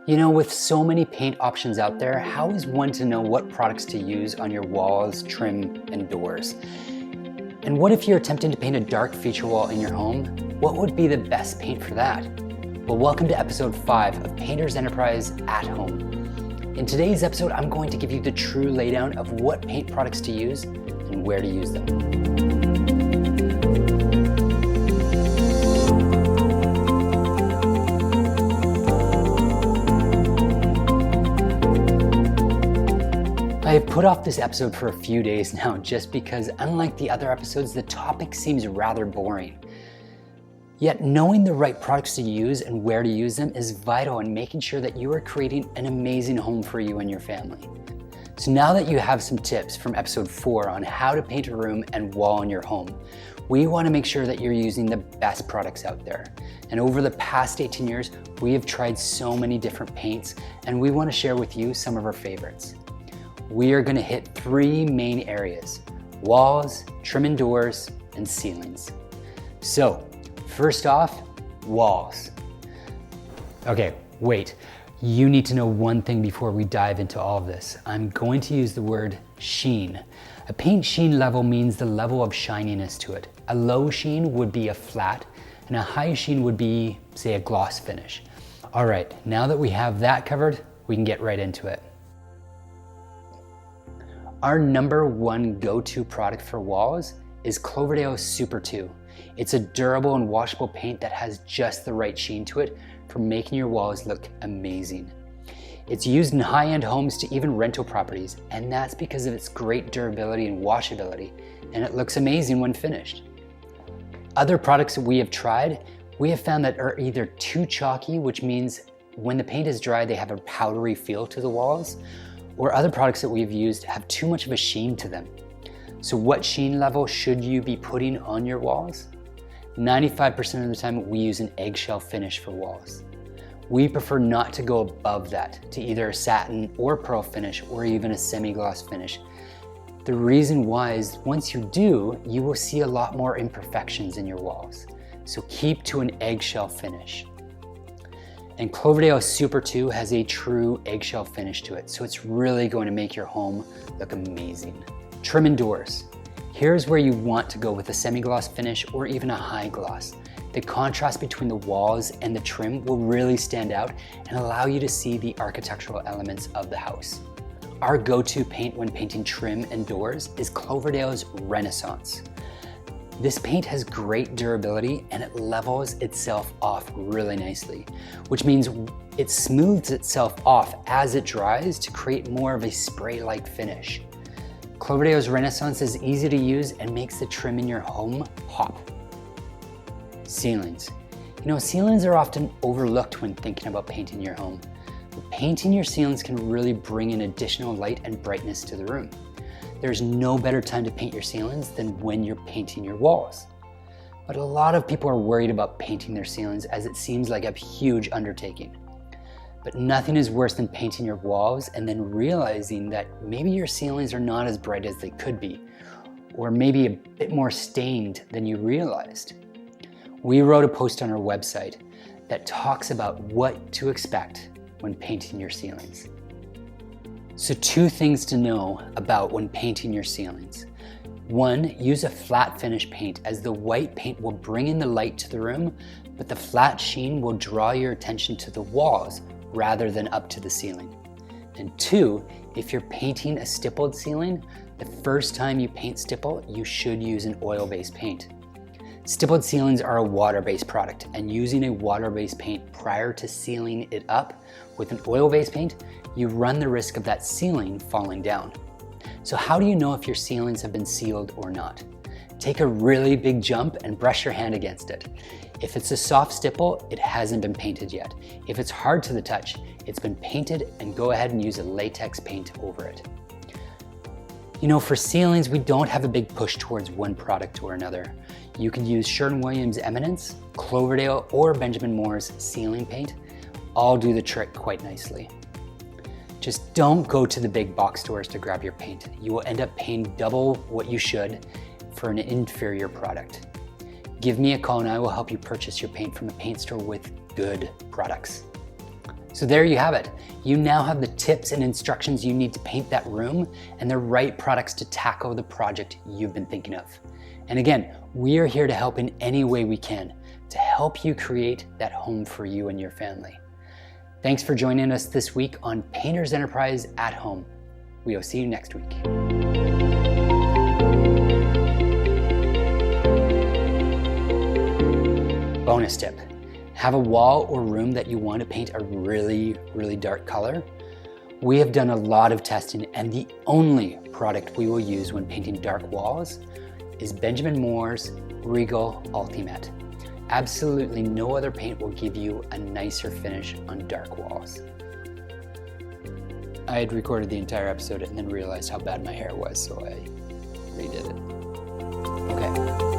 With so many paint options out there, how is one to know what products to use on your walls, trim, and doors? And what if you're attempting to paint a dark feature wall in your home? What would be the best paint for that? Well, welcome to episode 5 of Painter's Enterprise at Home. In today's episode, I'm going to give you the true laydown of what paint products to use and where to use them. I have put off this episode for a few days now just because, unlike the other episodes, the topic seems rather boring. Yet knowing the right products to use and where to use them is vital in making sure that you are creating an amazing home for you and your family. So now that you have some tips from episode 4 on how to paint a room and wall in your home, we want to make sure that you're using the best products out there. And over the past 18 years, we have tried so many different paints, and we want to share with you some of our favorites. We are going to hit 3 main areas: walls, trim and doors, and ceilings. So, first off, walls. Okay, wait. You need to know one thing before we dive into all of this. I'm going to use the word sheen. A paint sheen level means the level of shininess to it. A low sheen would be a flat, and a high sheen would be, say, a gloss finish. All right, now that we have that covered, we can get right into it. Our number 1 go-to product for walls is Cloverdale Super 2. It's a durable and washable paint that has just the right sheen to it for making your walls look amazing. It's used in high-end homes to even rental properties, and that's because of its great durability and washability, and it looks amazing when finished. Other products that we have tried, we have found that are either too chalky, which means when the paint is dry, they have a powdery feel to the walls, or other products that we've used have too much of a sheen to them. So what sheen level should you be putting on your walls? 95% of the time we use an eggshell finish for walls. We prefer not to go above that to either a satin or pearl finish or even a semi-gloss finish. The reason why is once you do, you will see a lot more imperfections in your walls. So keep to an eggshell finish. And Cloverdale Super 2 has a true eggshell finish to it, so it's really going to make your home look amazing. Trim and doors. Here's where you want to go with a semi-gloss finish or even a high gloss. The contrast between the walls and the trim will really stand out and allow you to see the architectural elements of the house. Our go-to paint when painting trim and doors is Cloverdale's Renaissance. This paint has great durability and it levels itself off really nicely, which means it smooths itself off as it dries to create more of a spray-like finish. Cloverdale's Renaissance is easy to use and makes the trim in your home pop. Ceilings. Ceilings are often overlooked when thinking about painting your home. But painting your ceilings can really bring in additional light and brightness to the room. There's no better time to paint your ceilings than when you're painting your walls. But a lot of people are worried about painting their ceilings as it seems like a huge undertaking. But nothing is worse than painting your walls and then realizing that maybe your ceilings are not as bright as they could be, or maybe a bit more stained than you realized. We wrote a post on our website that talks about what to expect when painting your ceilings. So 2 things to know about when painting your ceilings. 1, use a flat finish paint as the white paint will bring in the light to the room, but the flat sheen will draw your attention to the walls rather than up to the ceiling. And 2, if you're painting a stippled ceiling, the first time you paint stipple, you should use an oil-based paint. Stippled ceilings are a water-based product, and using a water-based paint prior to sealing it up with an oil-based paint, you run the risk of that ceiling falling down. So how do you know if your ceilings have been sealed or not? Take a really big jump and brush your hand against it. If it's a soft stipple, it hasn't been painted yet. If it's hard to the touch, it's been painted, and go ahead and use a latex paint over it. For ceilings, we don't have a big push towards one product or another. You can use Sherwin-Williams Eminence, Cloverdale, or Benjamin Moore's ceiling paint. All do the trick quite nicely. Just don't go to the big box stores to grab your paint. You will end up paying double what you should for an inferior product. Give me a call and I will help you purchase your paint from a paint store with good products. So there you have it. You now have the tips and instructions you need to paint that room and the right products to tackle the project you've been thinking of. And again, we are here to help in any way we can to help you create that home for you and your family. Thanks for joining us this week on Painters Enterprise at Home. We will see you next week. Bonus tip. Have a wall or room that you want to paint a really, really dark color? We have done a lot of testing, and the only product we will use when painting dark walls is Benjamin Moore's Regal Ultimate. Absolutely no other paint will give you a nicer finish on dark walls. I had recorded the entire episode and then realized how bad my hair was, so I redid it. Okay.